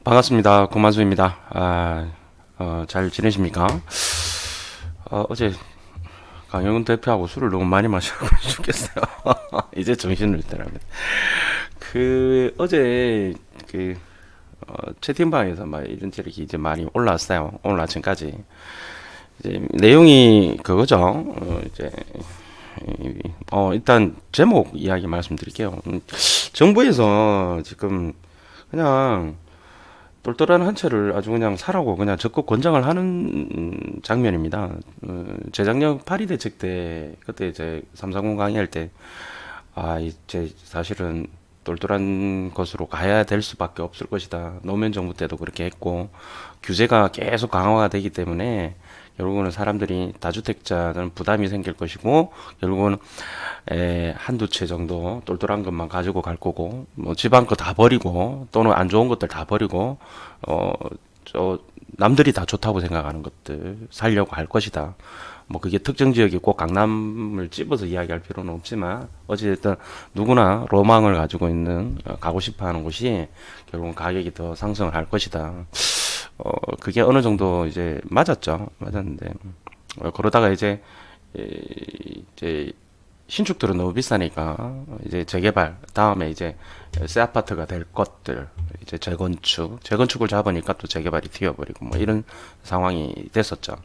반갑습니다. 고만수입니다. 잘 지내십니까? 어제 강영훈 대표하고 술을 너무 많이 마셔서 죽겠어요. 이제 정신을 차립니다. 어제 그 채팅방에서 막 이런저런 이제 많이 올라왔어요. 오늘 아침까지. 이제 내용이 그거죠. 일단 제목 이야기 말씀드릴게요. 정부에서 지금 그냥 똘똘한 한 채를 아주 그냥 사라고 그냥 적극 권장을 하는 장면입니다. 재작년 파리 대책 때 그때 이제 330 강의할 때 이제 사실은 똘똘한 것으로 가야 될 수밖에 없을 것이다. 노무현 정부 때도 그렇게 했고 규제가 계속 강화가 되기 때문에 결국은 사람들이 다주택자는 부담이 생길 것이고 결국은 한두 채 정도 똘똘한 것만 가지고 갈 거고 뭐 집안 거 다 버리고 또는 안 좋은 것들 다 버리고 어 저 남들이 다 좋다고 생각하는 것들 살려고 할 것이다. 뭐 그게 특정 지역이 꼭 강남을 집어서 이야기할 필요는 없지만 어찌됐든 누구나 로망을 가지고 있는 가고 싶어 하는 곳이 결국은 가격이 더 상승을 할 것이다. 그게 어느 정도 이제 맞았죠. 맞았는데 그러다가 이제 신축들은 너무 비싸니까 이제 재개발 다음에 이제 새 아파트가 될 것들 이제 재건축을 잡으니까 또 재개발이 튀어버리고 뭐 이런 상황이 됐었죠.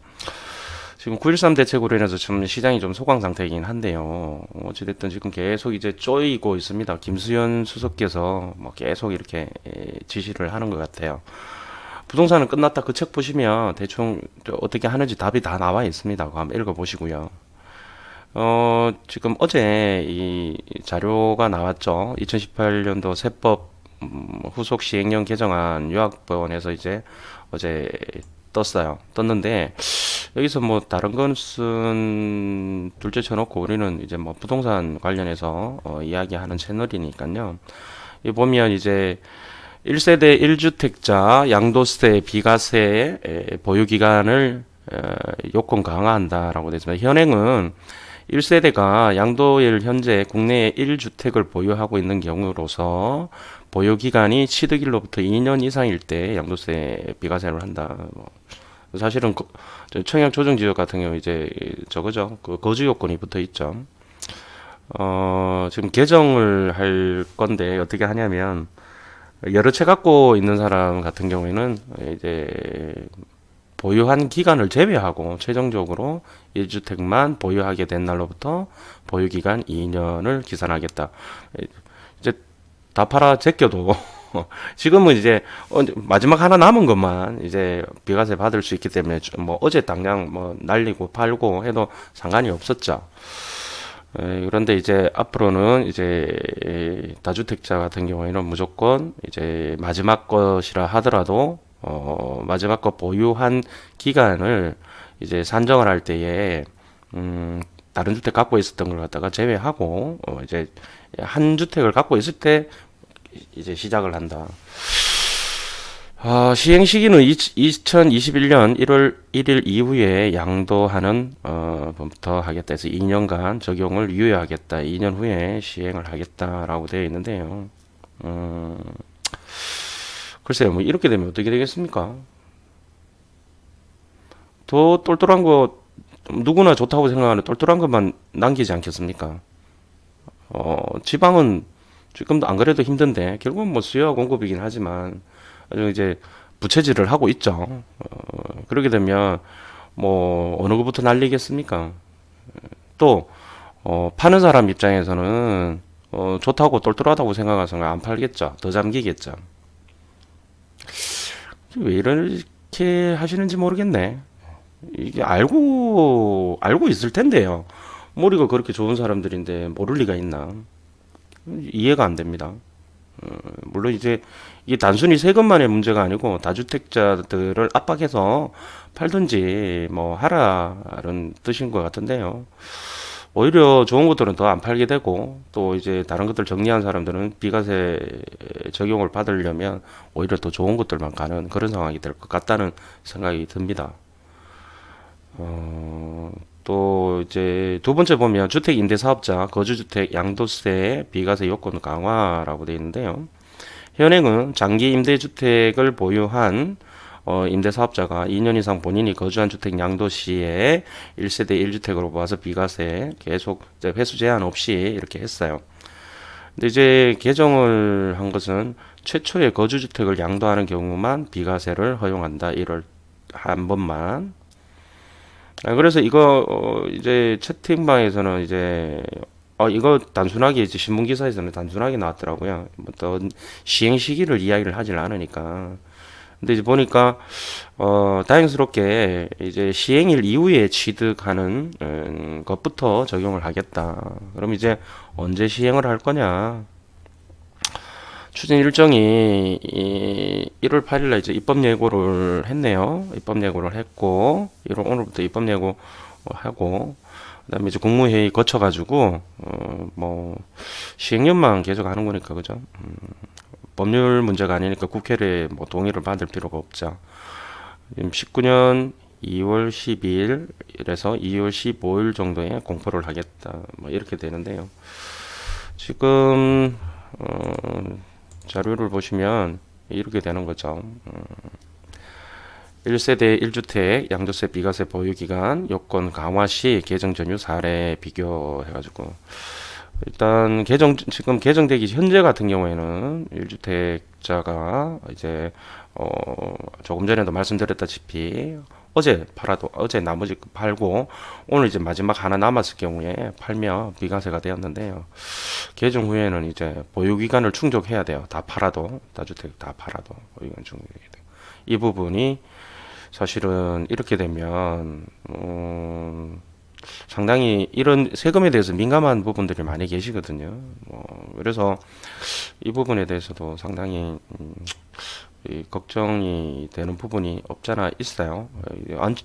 지금 9.13 대책으로 인해서 좀 시장이 좀 소강 상태이긴 한데요. 어찌됐든 지금 계속 이제 쪼이고 있습니다. 김수현 수석께서 뭐 계속 이렇게 지시를 하는 것 같아요. 부동산은 끝났다. 그 책 보시면 대충 어떻게 하는지 답이 다 나와 있습니다. 그거 한번 읽어보시고요. 지금 어제 이 자료가 나왔죠. 2018년도 세법 후속 시행령 개정안 유학본에서 이제 어제 떴어요. 떴는데 여기서 뭐 다른 것은 둘째 쳐놓고 우리는 이제 뭐 부동산 관련해서 이야기하는 채널이니까요. 이 보면 이제 1세대 1주택자 양도세 비과세 보유 기간을 요건 강화한다라고 되어 있습니다. 현행은 1세대가 양도일 현재 국내에 1주택을 보유하고 있는 경우로서 보유 기간이 취득일로부터 2년 이상일 때 양도세 비과세를 한다. 사실은 청약 조정 지역 같은 경우 이제 저거죠. 그 거주 요건이 붙어 있죠. 지금 개정을 할 건데 어떻게 하냐면 여러 채 갖고 있는 사람 같은 경우에는 이제 보유한 기간을 제외하고 최종적으로 1주택만 보유하게 된 날로부터 보유기간 2년을 기산하겠다. 이제 다 팔아 제껴도 지금은 이제 마지막 하나 남은 것만 이제 비과세 받을 수 있기 때문에 뭐 어제 당장 뭐 날리고 팔고 해도 상관이 없었죠. 그런데 이제 앞으로는 이제 다주택자 같은 경우에는 무조건 이제 마지막 것이라 하더라도 마지막 것 보유한 기간을 이제 산정을 할 때에 다른 주택 갖고 있었던 걸 갖다가 제외하고 이제 한 주택을 갖고 있을 때 이제 시작을 한다. 시행 시기는 2021년 1월 1일 이후에 양도하는 부터 하겠다 해서 2년간 적용을 유예하겠다. 2년 후에 시행을 하겠다라고 되어 있는데요. 글쎄요, 뭐 이렇게 되면 어떻게 되겠습니까? 더 똘똘한 거 누구나 좋다고 생각하는 똘똘한 것만 남기지 않겠습니까? 지방은 지금도 안 그래도 힘든데 결국은 뭐 수요와 공급이긴 하지만 아주 이제 부채질을 하고 있죠. 그렇게 되면 뭐 어느 것부터 날리겠습니까? 또 파는 사람 입장에서는 좋다고 똘똘하다고 생각해서 안 팔겠죠. 더 잠기겠죠. 왜 이렇게 하시는지 모르겠네. 이게 알고 있을 텐데요. 머리가 그렇게 좋은 사람들인데 모를 리가 있나? 이해가 안 됩니다. 물론 이제 이게 단순히 세금만의 문제가 아니고 다주택자들을 압박해서 팔든지 뭐 하라는 뜻인 것 같은데요. 오히려 좋은 것들은 더 안 팔게 되고 또 이제 다른 것들 정리한 사람들은 비과세 적용을 받으려면 오히려 더 좋은 것들만 가는 그런 상황이 될 것 같다는 생각이 듭니다. 또 이제 두 번째 보면 주택 임대 사업자 거주주택 양도세 비과세 요건 강화라고 되어 있는데요. 현행은 장기 임대주택을 보유한 임대사업자가 2년 이상 본인이 거주한 주택 양도시에 1세대 1주택으로 모아서 비과세 계속 이제 회수 제한 없이 이렇게 했어요. 근데 이제 개정을 한 것은 최초의 거주주택을 양도하는 경우만 비과세를 허용한다. 1월 한 번만. 그래서 이거 이제 채팅방에서는 이제 이거 단순하게 이제 신문 기사에서는 단순하게 나왔더라고요. 어떤 시행 시기를 이야기를 하질 않으니까. 근데 이제 보니까 다행스럽게 이제 시행일 이후에 취득하는 것부터 적용을 하겠다. 그럼 이제 언제 시행을 할 거냐? 추진 일정이 1월 8일날 이제 입법 예고를 했네요. 입법 예고를 했고, 오늘부터 입법 예고 하고, 그다음에 이제 국무회의 거쳐가지고 뭐 시행령만 계속 하는 거니까 그죠? 법률 문제가 아니니까 국회를 뭐 동의를 받을 필요가 없죠. 지금 19년 2월 12일에서 2월 15일 정도에 공포를 하겠다. 뭐 이렇게 되는데요. 지금 자료를 보시면 이렇게 되는 거죠. 1세대 1주택 양도세 비과세 보유기간 요건 강화 시 개정 전후 사례 비교해가지고 일단 지금 개정되기 현재 같은 경우에는 1주택자가 이제 조금 전에도 말씀드렸다시피 어제 나머지 팔고 오늘 이제 마지막 하나 남았을 경우에 팔면 비과세가 되었는데요. 개정 후에는 이제 보유기간을 충족해야 돼요. 다 팔아도 다주택 다 팔아도 이건 충족해야 돼요. 이 부분이 사실은 이렇게 되면 상당히 이런 세금에 대해서 민감한 부분들이 많이 계시거든요. 그래서 이 부분에 대해서도 상당히 이 걱정이 되는 부분이 없잖아 있어요.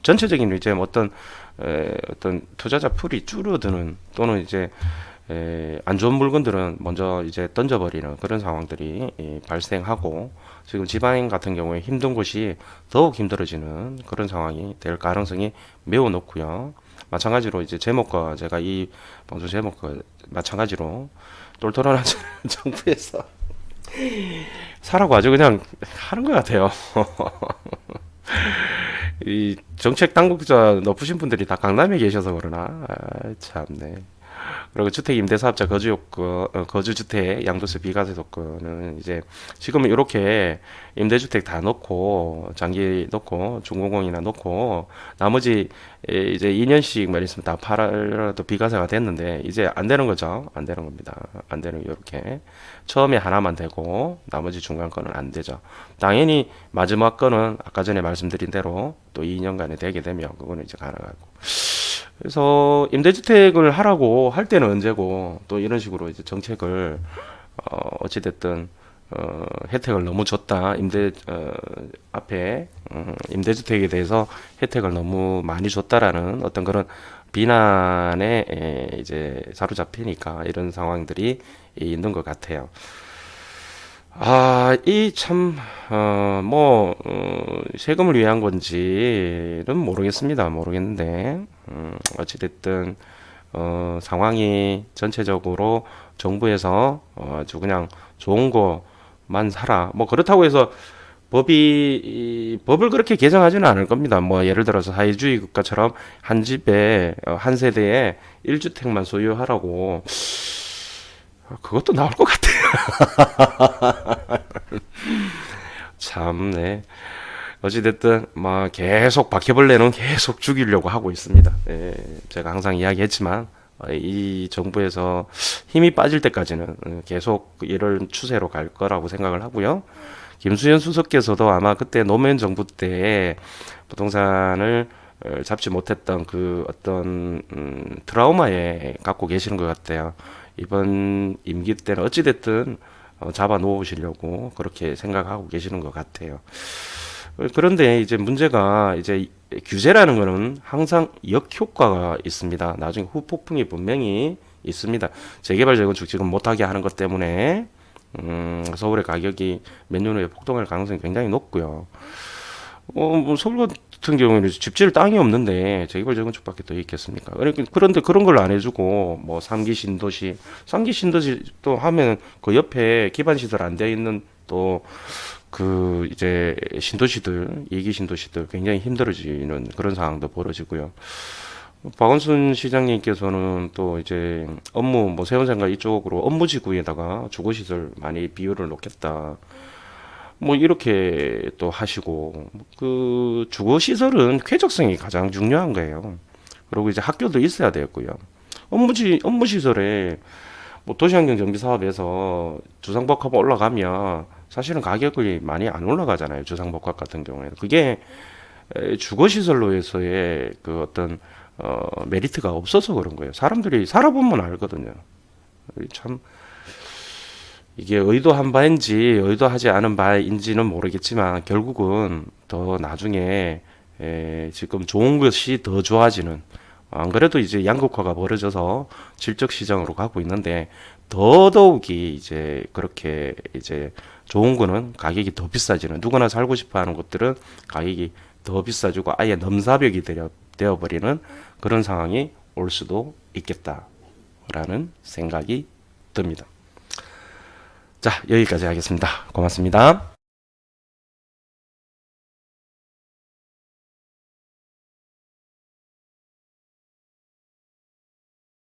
전체적인 이제 어떤 투자자 풀이 줄어드는 또는 이제 안 좋은 물건들은 먼저 이제 던져버리는 그런 상황들이 발생하고 지금 지방 같은 경우에 힘든 곳이 더욱 힘들어지는 그런 상황이 될 가능성이 매우 높고요. 마찬가지로 이제 제목과 제가 이 방송 제목과 마찬가지로 똘똘한 정부에서 사라고 아주 그냥 하는 것 같아요. 이 정책 당국자 높으신 분들이 다 강남에 계셔서 그러나 참네. 그리고 주택 임대사업자 거주주택 양도세 비과세 조건은 이제 지금은 이렇게 임대주택 다 넣고 장기 넣고 중공공이나 넣고 나머지 이제 2년씩 말했으면 다 팔아도 비과세가 됐는데 이제 안 되는 거죠. 안 되는 겁니다. 안 되는 이렇게 처음에 하나만 되고 나머지 중간 거는 안 되죠. 당연히 마지막 거는 아까 전에 말씀드린 대로 또 2년간에 되게 되면 그거는 이제 가능하고. 그래서 임대주택을 하라고 할 때는 언제고 또 이런 식으로 이제 정책을 어찌됐든 혜택을 너무 줬다 앞에 임대주택에 대해서 혜택을 너무 많이 줬다라는 어떤 그런 비난에 이제 사로잡히니까 이런 상황들이 있는 것 같아요. 이 참, 세금을 위한 건지는 모르겠습니다. 모르겠는데, 어찌됐든, 상황이 전체적으로 정부에서 아주 그냥 좋은 거만 사라. 뭐, 그렇다고 해서 법을 그렇게 개정하지는 않을 겁니다. 뭐, 예를 들어서 사회주의 국가처럼 한 집에, 한 세대에 1주택만 소유하라고, 그것도 나올 것 같아요. 참, 네. 어찌됐든, 막, 계속 바퀴벌레는 계속 죽이려고 하고 있습니다. 제가 항상 이야기했지만, 이 정부에서 힘이 빠질 때까지는 계속 이런 추세로 갈 거라고 생각을 하고요. 김수현 수석께서도 아마 그때 노무현 정부 때 부동산을 잡지 못했던 그 어떤 트라우마에 갖고 계시는 것 같아요. 이번 임기 때는 어찌됐든 잡아 놓으시려고 그렇게 생각하고 계시는 것 같아요. 그런데 이제 문제가 이제 규제라는 거는 항상 역효과가 있습니다. 나중에 후폭풍이 분명히 있습니다. 재개발 재건축 지금 못하게 하는 것 때문에 서울의 가격이 몇 년 후에 폭등할 가능성이 굉장히 높고요. 뭐 서울 같은 경우에는 집 지을 땅이 없는데 재개발 재건축밖에 더 있겠습니까? 그런데 그런 걸 안 해주고 뭐 3기 신도시 또 하면 그 옆에 기반 시설 안 되어 있는 또 그 이제 신도시들, 예기 신도시들 굉장히 힘들어지는 그런 상황도 벌어지고요. 박원순 시장님께서는 또 이제 업무 뭐 세운생각 이쪽으로 업무지구에다가 주거시설 많이 비율을 놓겠다. 뭐 이렇게 또 하시고 그 주거시설은 쾌적성이 가장 중요한 거예요. 그리고 이제 학교도 있어야 되고요. 업무시설에 뭐 도시환경 정비 사업에서 주상복합 올라가면 사실은 가격이 많이 안 올라가잖아요. 주상복합 같은 경우에는 그게 주거시설로에서의 그 어떤 메리트가 없어서 그런 거예요. 사람들이 살아보면 알거든요. 참 이게 의도한 바인지 의도하지 않은 바인지는 모르겠지만 결국은 더 나중에 지금 좋은 것이 더 좋아지는, 안 그래도 이제 양극화가 벌어져서 질적 시장으로 가고 있는데 더더욱이 이제 그렇게 이제 좋은 거는 가격이 더 비싸지는, 누구나 살고 싶어 하는 것들은 가격이 더 비싸지고 아예 넘사벽이 되어버리는 그런 상황이 올 수도 있겠다라는 생각이 듭니다. 자, 여기까지 하겠습니다. 고맙습니다.